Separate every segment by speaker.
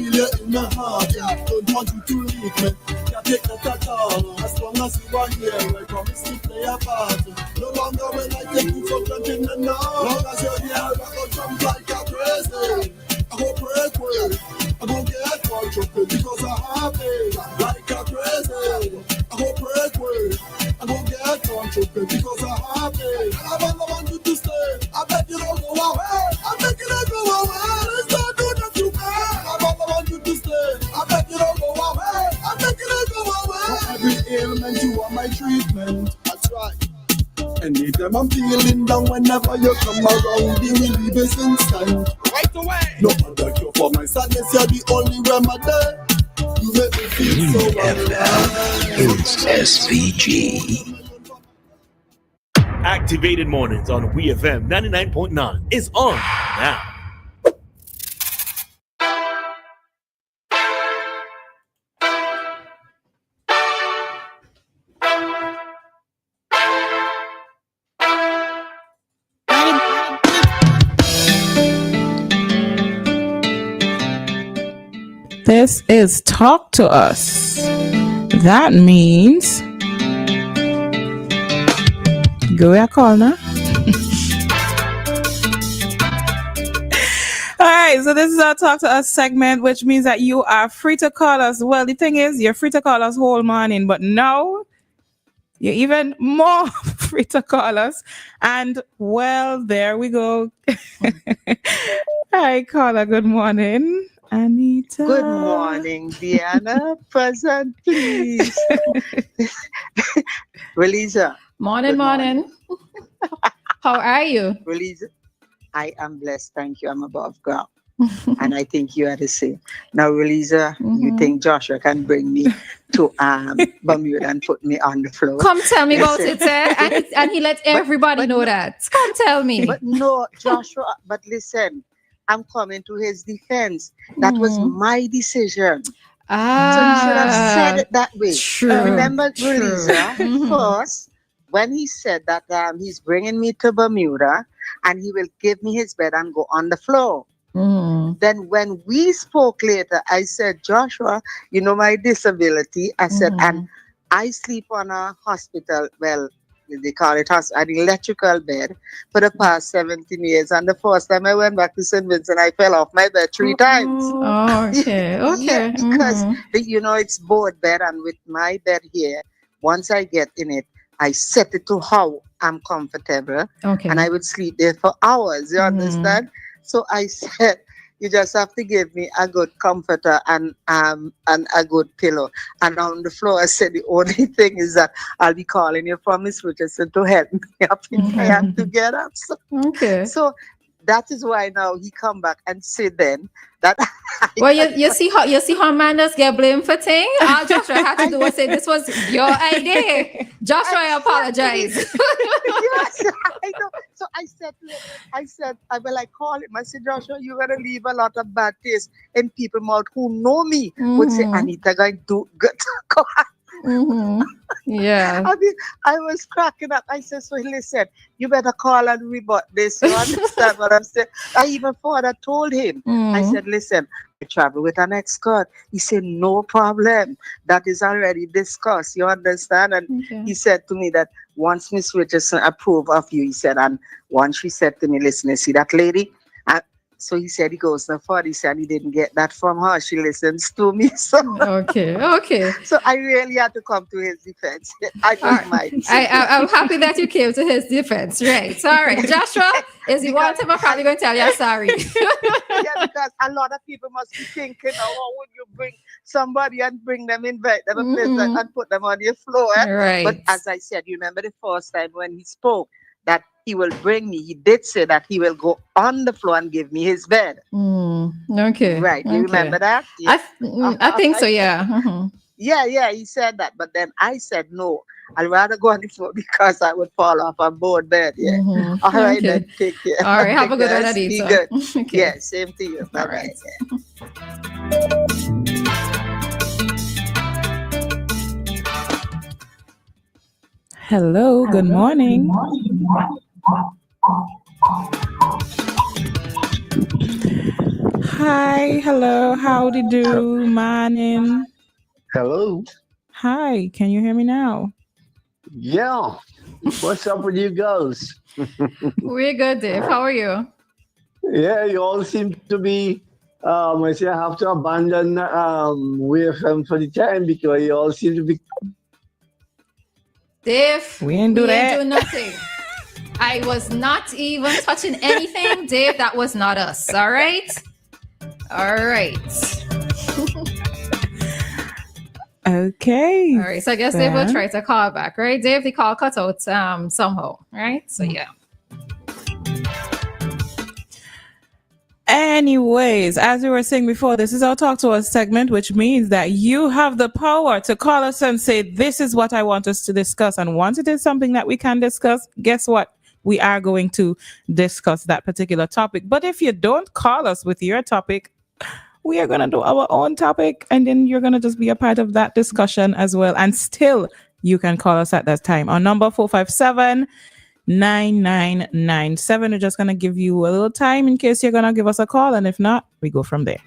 Speaker 1: feel you in my heart. Don't want you to leave me. Can't take that at all. As long as you are here, I promise to play a part. No longer will I take you for granted, no. Long as you're here, I go jump like a crazy. I go break away. I go get one chocolate because I have it. Like a crazy. I go break away. I go get one chocolate because I have it. I don't want you to stay. I beg you don't go away. I beg you don't go away. Let's not do that to me. I don't want you to stay. I beg you don't go away. I beg you don't go away. For every ailment you are my treatment. That's right. Anytime I'm feeling down, whenever you come around, the relief is instant. Right away. No other cure for my sadness, you're the only remedy. You make me feel so alive.
Speaker 2: It's SVG.
Speaker 3: Activated Mornings on WEFM 99.9 is on now.
Speaker 4: This is Talk to Us. That means go ahead, call now. All right, so this is our Talk to Us segment, which means that you are free to call us. Well, the thing is, you're free to call us whole morning, but now you're even more free to call us. And well, there we go. Hi, caller. Good morning. Anita.
Speaker 5: Good morning, Dianna. Present, please. Roleza.
Speaker 6: Morning. How are you?
Speaker 5: Roleza. I am blessed. Thank you. I'm above ground. And I think you are the same. Now, Roleza, you think Joshua can bring me to Bermuda and put me on the floor?
Speaker 6: Come tell me about it, sir. And he let everybody know that. Come tell me.
Speaker 5: But no, Joshua, but listen. I'm coming to his defense. That was my decision. So he should have said it that way.
Speaker 6: True.
Speaker 5: Remember, Roleza, first, when he said that he's bringing me to Bermuda and he will give me his bed and go on the floor. Then when we spoke later, I said, Joshua, you know my disability. I said, and I sleep on a hospital, well, they call it an electrical bed for the past 17 years. And the first time I went back to St. Vincent, I fell off my bed 3 times.
Speaker 6: Oh, okay.
Speaker 5: Yeah, because, it's board bed. And with my bed here, once I get in it, I set it to how I'm comfortable.
Speaker 6: Okay.
Speaker 5: And I would sleep there for hours. You understand? So I said, you just have to give me a good comforter and a good pillow. And on the floor, I said, the only thing is that I'll be calling you from Miss Richardson to help me up if I have to get up. So that is why now he come back and say then that.
Speaker 6: Well, you see how manners get blamed for things. All Joshua had to do was say this was your idea. Joshua, I apologize.
Speaker 5: Yes, I know. So I said, I call him. I said, Joshua, you're gonna leave a lot of bad taste in people's mouth who know me would say, Anita going to do good.
Speaker 6: Yeah.
Speaker 5: I mean, I was cracking up. I said, so listen, you better call and rebut this. You understand what I'm saying? I even father told him. I said, listen, I travel with an escort. He said, no problem. That is already discussed. You understand? And he said to me that once Miss Richardson approved of you, he said, and once she said to me, listen, you see that lady? So he said he goes no further. He said he didn't get that from her. She listens to me. So
Speaker 6: okay.
Speaker 5: So I really had to come to his defense.
Speaker 6: I'm happy that you came to his defense. Right. Sorry. Joshua, is he one time probably going to tell you sorry?
Speaker 5: Yeah, because a lot of people must be thinking, how would you bring somebody and invite them a place and put them on your floor?
Speaker 6: Right.
Speaker 5: But as I said, you remember the first time when he spoke that he will bring me. He did say that he will go on the floor and give me his bed.
Speaker 6: Okay.
Speaker 5: Right. You remember that?
Speaker 6: Yeah. I think so, yeah.
Speaker 5: Yeah, he said that. But then I said, no, I'd rather go on the floor because I would fall off on board bed. Yeah. All right, then take care.
Speaker 6: All right, have a good one,
Speaker 5: Be good. Okay. Yeah, same to you. All right.
Speaker 4: Hello, good morning. Hi, hello, howdy do, morning.
Speaker 7: Hello.
Speaker 4: Hi, can you hear me now?
Speaker 7: Yeah. What's up with you girls?
Speaker 6: We're good, Dave. How are you?
Speaker 7: Yeah, you all seem to be. I say I have to abandon WEFM for the time because you all seem to be.
Speaker 6: Dave,
Speaker 4: We ain't do that.
Speaker 6: do nothing. I was not even touching anything, Dave. That was not us. All right. All right.
Speaker 4: Okay.
Speaker 6: All right. So I guess Dave will try to call back, right? Dave, the call cut out somehow, right? So yeah.
Speaker 4: Anyways, as we were saying before, this is our Talk to Us segment, which means that you have the power to call us and say, this is what I want us to discuss. And once it is something that we can discuss, guess what? We are going to discuss that particular topic. But if you don't call us with your topic, we are going to do our own topic. And then you're going to just be a part of that discussion as well. And still, you can call us at that time. Our number 457-9997. We're just going to give you a little time in case you're going to give us a call. And if not, we go from there.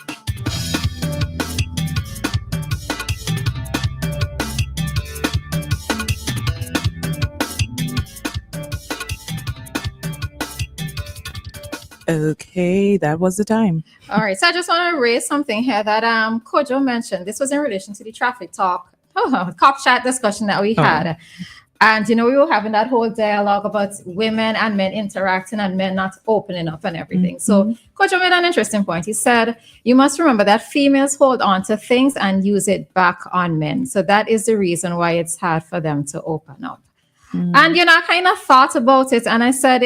Speaker 4: Okay, that was the time.
Speaker 6: All right. So I just want to raise something here that Kojo mentioned. This was in relation to the traffic talk, cop chat discussion that we had. And, we were having that whole dialogue about women and men interacting and men not opening up and everything. Mm-hmm. So Kojo made an interesting point. He said, you must remember that females hold on to things and use it back on men. So that is the reason why it's hard for them to open up. Mm-hmm. And, I kind of thought about it and I said,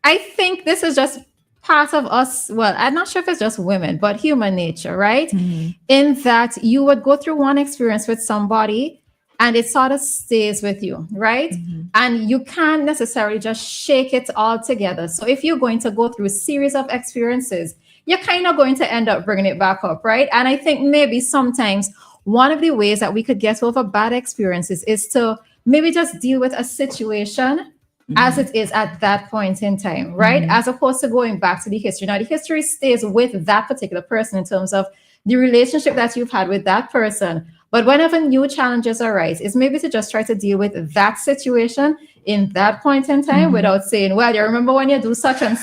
Speaker 6: I think this is just part of us. Well, I'm not sure if it's just women, but human nature, right? Mm-hmm. In that you would go through one experience with somebody and it sort of stays with you, right? Mm-hmm. And you can't necessarily just shake it all together. So if you're going to go through a series of experiences, you're kind of going to end up bringing it back up, right? And I think maybe sometimes one of the ways that we could get over bad experiences is to maybe just deal with a situation as it is at that point in time, right? As opposed to going back to the history. Now, the history stays with that particular person in terms of the relationship that you've had with that person. But whenever new challenges arise, is maybe to just try to deal with that situation in that point in time without saying, well, you remember when you do such and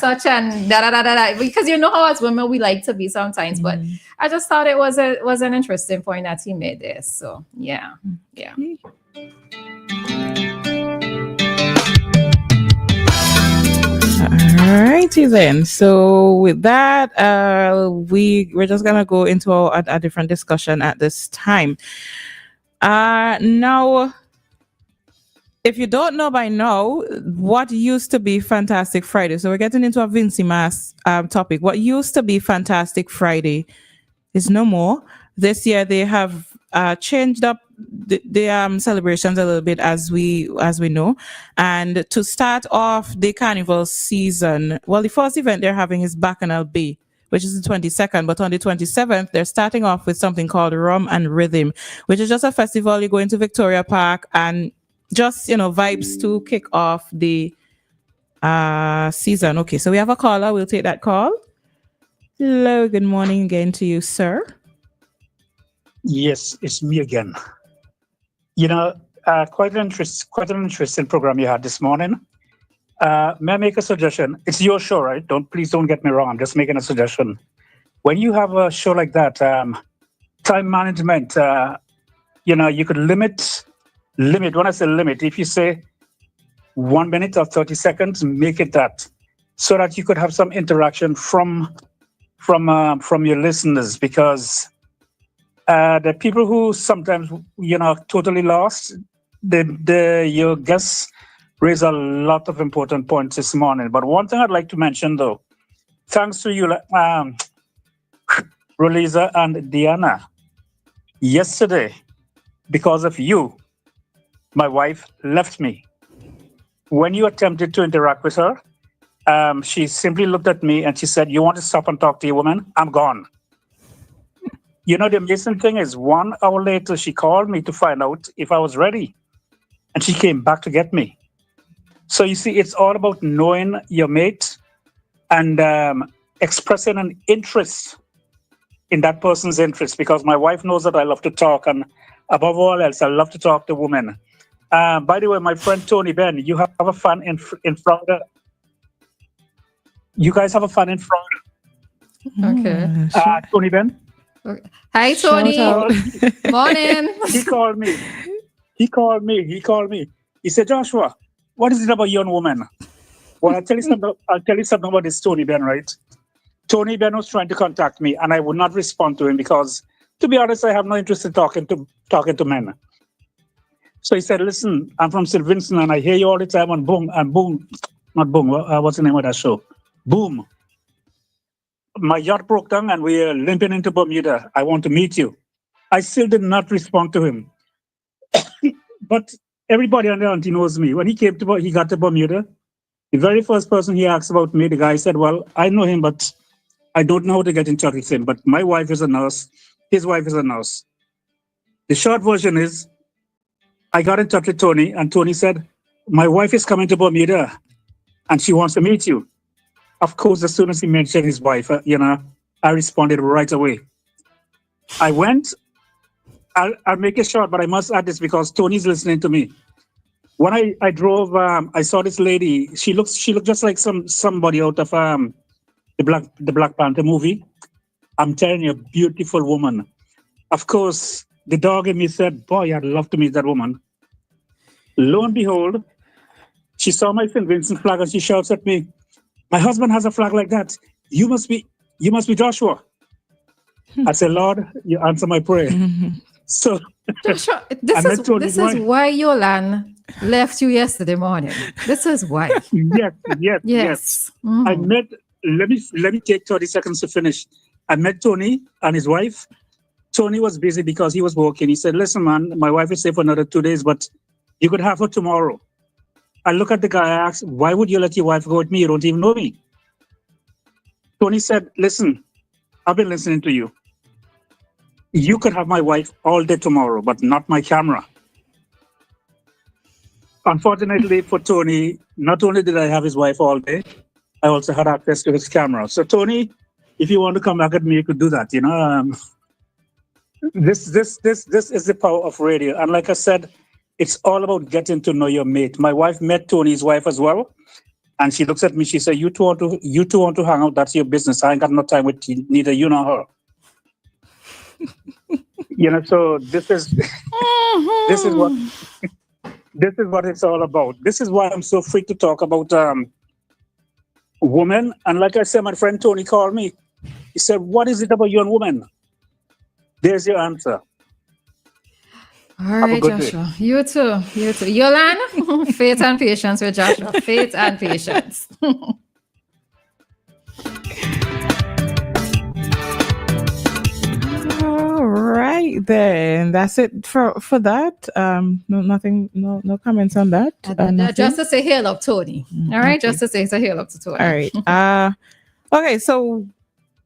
Speaker 6: da-da-da-da-da, because how as women we like to be sometimes. But I just thought it was an interesting point that he made there. So, yeah.
Speaker 4: Alrighty then. So with that, we're just gonna go into a different discussion at this time. Now, if you don't know by now, what used to be Fantastic Friday? So we're getting into a Vincy Mass topic. What used to be Fantastic Friday is no more. This year they have changed up the celebrations a little bit, as we know. And to start off the carnival season, well, the first event they're having is Bacchanal Bay, which is the 22nd. But on the 27th, they're starting off with something called Rum and Rhythm, which is just a festival. You go into Victoria Park and just, vibes to kick off the season. Okay, so we have a caller. We'll take that call. Hello, good morning again to you, sir.
Speaker 8: Yes, it's me again. Quite an interesting program you had this morning. May I make a suggestion? It's your show, right? Please don't get me wrong. I'm just making a suggestion. When you have a show like that, time management, you could limit. When I say limit, if you say 1 minute or 30 seconds, make it that, so that you could have some interaction from your listeners, because the people who sometimes totally lost. Your guests raise a lot of important points this morning. But one thing I'd like to mention, though, thanks to you, Roleza and Dianna, yesterday, because of you, my wife left me. When you attempted to interact with her, she simply looked at me and she said, "You want to stop and talk to your woman? I'm gone." The amazing thing is, 1 hour later, she called me to find out if I was ready. And she came back to get me. So you see, it's all about knowing your mate and expressing an interest in that person's interest, because my wife knows that I love to talk, and above all else, I love to talk to women. By the way, my friend Tony Ben, you have a fan in Florida. You guys have a fan in Florida.
Speaker 6: Okay.
Speaker 8: Tony Ben.
Speaker 6: Okay. Hi, Tony. Morning.
Speaker 8: He called me. He said, Joshua, what is it about young women? Well, I'll tell you something about this Tony Ben, right? Tony Ben was trying to contact me, and I would not respond to him because, to be honest, I have no interest in talking to men. So he said, listen, I'm from St. Vincent, and I hear you all the time on Boom, not Boom, what's the name of that show? Boom. My yacht broke down, and we're limping into Bermuda. I want to meet you. I still did not respond to him. But everybody on the auntie knows me. When he got to Bermuda, the very first person he asked about me, the guy said, well, I know him, but I don't know how to get in touch with him. But my wife is a nurse. His wife is a nurse. The short version is, I got in touch with Tony, and Tony said, my wife is coming to Bermuda, and she wants to meet you. Of course, as soon as he mentioned his wife, I responded right away. I went. I'll make it short, but I must add this because Tony's listening to me. When I drove, I saw this lady. She looked just like somebody out of the Black Panther movie. I'm telling you, a beautiful woman. Of course, the dog in me said, boy, I'd love to meet that woman. Lo and behold, she saw my St. Vincent flag and she shouts at me, my husband has a flag like that. You must be Joshua. I said, Lord, you answer my prayer. So
Speaker 6: Joshua, this is why Yolan left you yesterday morning. This is why.
Speaker 8: Yes. Mm. Let me take 30 seconds to finish. I met Tony and his wife. Tony was busy because he was working. He said, listen, man, my wife is safe for another 2 days, but you could have her tomorrow. I look at the guy, I asked, why would you let your wife go with me? You don't even know me. Tony said, listen, I've been listening to you. You could have my wife all day tomorrow, but not my camera. Unfortunately for Tony, not only did I have his wife all day, I also had access to his camera. So Tony, if you want to come back at me, you could do that. This is the power of radio. And like I said, it's all about getting to know your mate. My wife met Tony's wife as well. And she looks at me, she said, you two want to hang out, that's your business. I ain't got no time with neither you nor her. So this is what it's all about. This is why I'm so free to talk about women. And like I said, my friend Tony called me. He said, what is it about young women? There's your answer.
Speaker 6: All right, Joshua. Day. You too. Yolan, faith and patience with Joshua. Faith and patience.
Speaker 4: All right, then. That's it for that. No comments on that.
Speaker 6: Just to say hail up, Tony. All right, okay. Just to say hail up to Tony.
Speaker 4: All right. Okay, so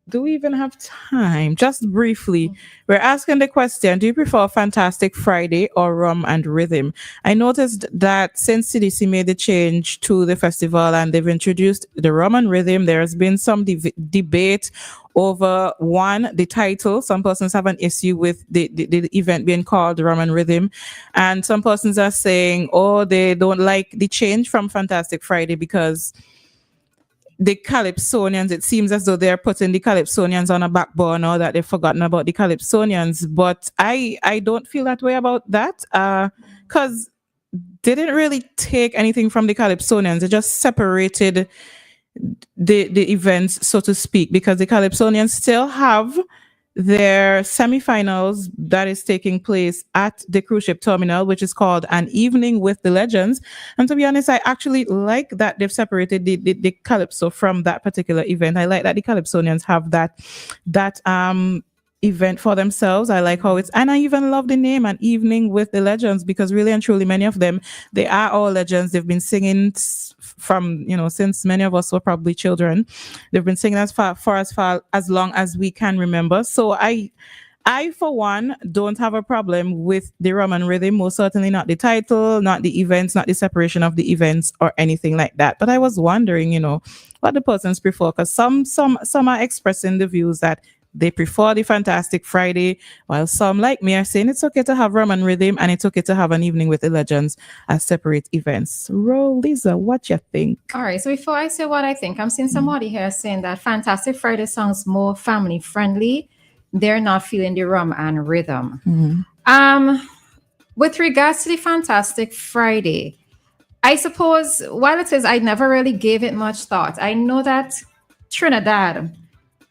Speaker 4: do we even have time? Just briefly, we're asking the question, do you prefer Fantastic Friday or Rum and Rhythm? I noticed that since CDC made the change to the festival and they've introduced the Rum and Rhythm, there has been some debate over the title. Some persons have an issue with the event being called Rum and Rhythm. And some persons are saying, they don't like the change from Fantastic Friday because the Calypsonians, it seems as though they're putting the Calypsonians on a back burner, that they've forgotten about the Calypsonians. But I don't feel that way about that because they didn't really take anything from the Calypsonians. They just separated the events, so to speak, because the Calypsonians still have their semifinals that is taking place at the cruise ship terminal, which is called An Evening with the Legends. And to be honest, I actually like that they've separated the Calypso from that particular event. I like that the Calypsonians have that event for themselves. I like how and I even love the name An Evening with the Legends, because really and truly many of them, they are all legends. They've been singing from since many of us were probably children. They've been singing as long as we can remember. So I I, for one, don't have a problem with the rum and rhythm, most certainly not the title, not the events, not the separation of the events or anything like that. But I was wondering, what the persons prefer, because some are expressing the views that they prefer the Fantastic Friday, while some, like me, are saying it's okay to have rum and rhythm and it's okay to have an evening with the legends as separate events. Roleza, what you think?
Speaker 6: All right, so before I say what I think, I'm seeing somebody here saying that Fantastic Friday sounds more family friendly. They're not feeling the rum and rhythm. With regards to the Fantastic Friday, I suppose while it is, I never really gave it much thought. I know that Trinidad,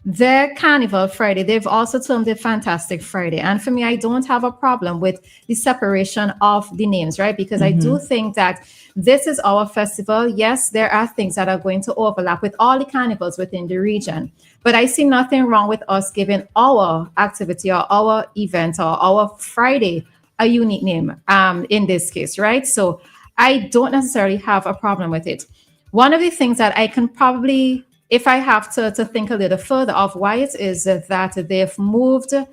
Speaker 6: their Carnival Friday, they've also termed it Fantastic Friday. And for me, I don't have a problem with the separation of the names, right? Because I do think that this is our festival. Yes, there are things that are going to overlap with all the carnivals within the region. But I see nothing wrong with us giving our activity or our event or our Friday a unique name in this case, right? So I don't necessarily have a problem with it. One of the things that I can probably, if I have to think a little further of why it is that they've moved the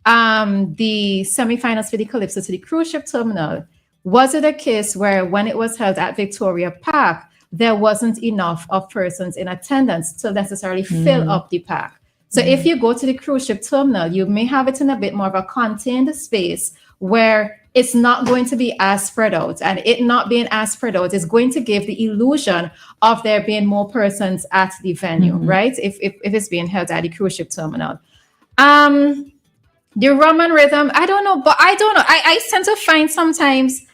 Speaker 6: semifinals for the Calypso to the cruise ship terminal, was it a case where when it was held at Victoria Park, there wasn't enough of persons in attendance to necessarily fill up the park? So if you go to the cruise ship terminal, you may have it in a bit more of a contained space where it's not going to be as spread out, and it not being as spread out is going to give the illusion of there being more persons at the venue, right? If it's being held at the cruise ship terminal. The rum and rhythm, I don't know, but I don't know. I tend to find sometimes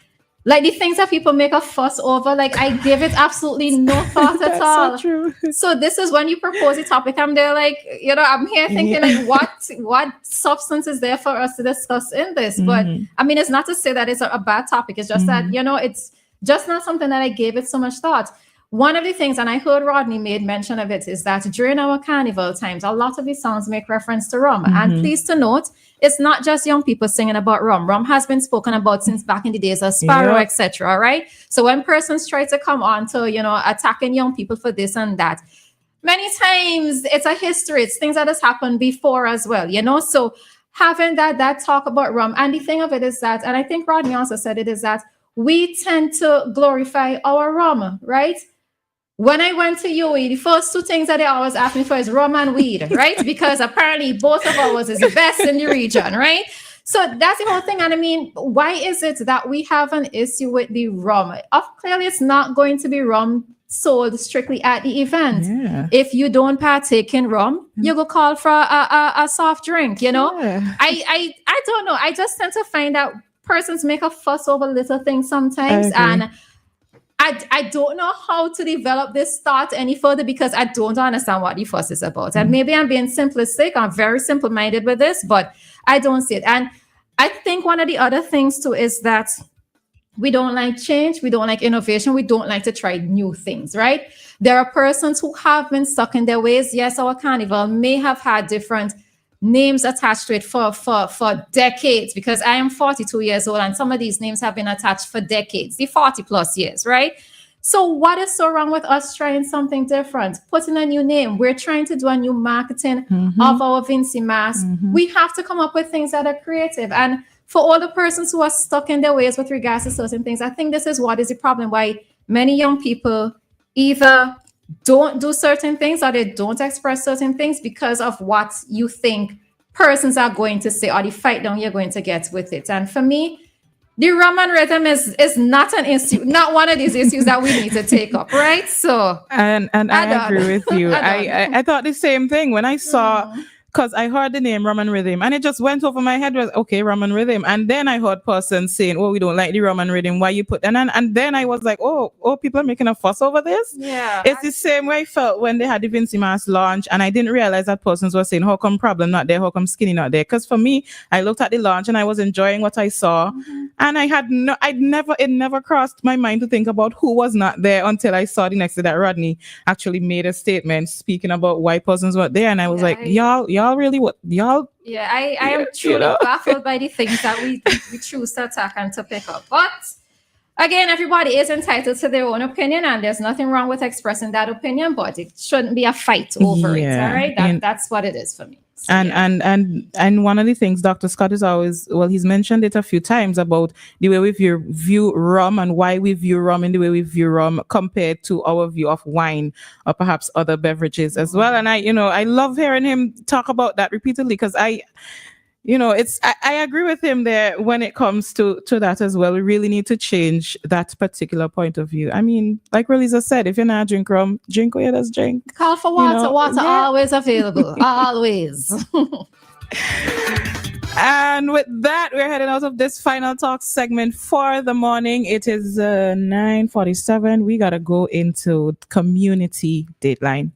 Speaker 6: like the things that people make a fuss over, like I give it absolutely no thought at all.
Speaker 4: So true.
Speaker 6: So this is when you propose a topic, I'm there like, I'm here thinking like what substance is there for us to discuss in this? But I mean, it's not to say that it's a bad topic. It's just that, it's just not something that I gave it so much thought. One of the things, and I heard Rodney made mention of it, is that during our carnival times, a lot of these songs make reference to rum. And please to note, it's not just young people singing about rum. Rum has been spoken about since back in the days of Sparrow, etc. Right? So when persons try to come on to, attacking young people for this and that, many times it's a history. It's things that has happened before as well, So having that talk about rum, and the thing of it is that, and I think Rodney also said it, is that we tend to glorify our rum, right? When I went to UAE, the first two things that they always ask me for is rum and weed, right? Because apparently both of ours is the best in the region, right? So that's the whole thing. And I mean, why is it that we have an issue with the rum? Clearly, it's not going to be rum sold strictly at the event. Yeah. If you don't partake in rum, you go call for a soft drink, Yeah. I don't know. I just tend to find that persons make a fuss over little things sometimes. And I don't know how to develop this thought any further because I don't understand what the fuss is about. And maybe I'm being simplistic. I'm very simple-minded with this, but I don't see it. And I think one of the other things too is that we don't like change. We don't like innovation. We don't like to try new things, right? There are persons who have been stuck in their ways. Yes, our carnival may have had different names attached to it for decades, because I am 42 years old and some of these names have been attached for decades, the 40 plus years, right? So what is so wrong with us trying something different, putting a new name? We're trying to do a new marketing of our Vinci Mass. We have to come up with things that are creative. And for all the persons who are stuck in their ways with regards to certain things, I think this is what is the problem, why many young people either don't do certain things or they don't express certain things because of what you think persons are going to say or the fight down you're going to get with it. And for me, the rum and rhythm is not an issue, not one of these issues that we need to take up, right? So
Speaker 4: and I agree with you. I thought the same thing when I saw, because I heard the name rum and rhythm and it just went over my head, was okay, rum and rhythm. And then I heard persons saying, oh, we don't like the rum and rhythm, why you put that? And then I was like, oh, people are making a fuss over this.
Speaker 6: Yeah,
Speaker 4: it's the same way I felt when they had the Vinci Mass launch and I didn't realize that persons were saying, how come Problem not there, how come Skinny not there? Because for me, I looked at the launch and I was enjoying what I saw, and it never crossed my mind to think about who was not there until I saw the next day that Rodney actually made a statement speaking about why persons weren't there, and I was like, y'all really what y'all?
Speaker 6: Yeah, I am truly baffled by the things that we choose to attack and to pick up. But again, everybody is entitled to their own opinion, and there's nothing wrong with expressing that opinion, but it shouldn't be a fight over it. All right, that's what it is for me.
Speaker 4: And one of the things Dr. Scott is always, well, he's mentioned it a few times about the way we view rum and why we view rum in the way we view rum compared to our view of wine or perhaps other beverages as well. And I love hearing him talk about that repeatedly because I agree with him there when it comes to that as well. We really need to change that particular point of view. I mean, like Roleza said, if you're not drink rum, drink what you just drink.
Speaker 6: Call for water. Water always available. Always.
Speaker 4: And with that, we're heading out of this final talk segment for the morning. It is 9:47. We got to go into community dateline.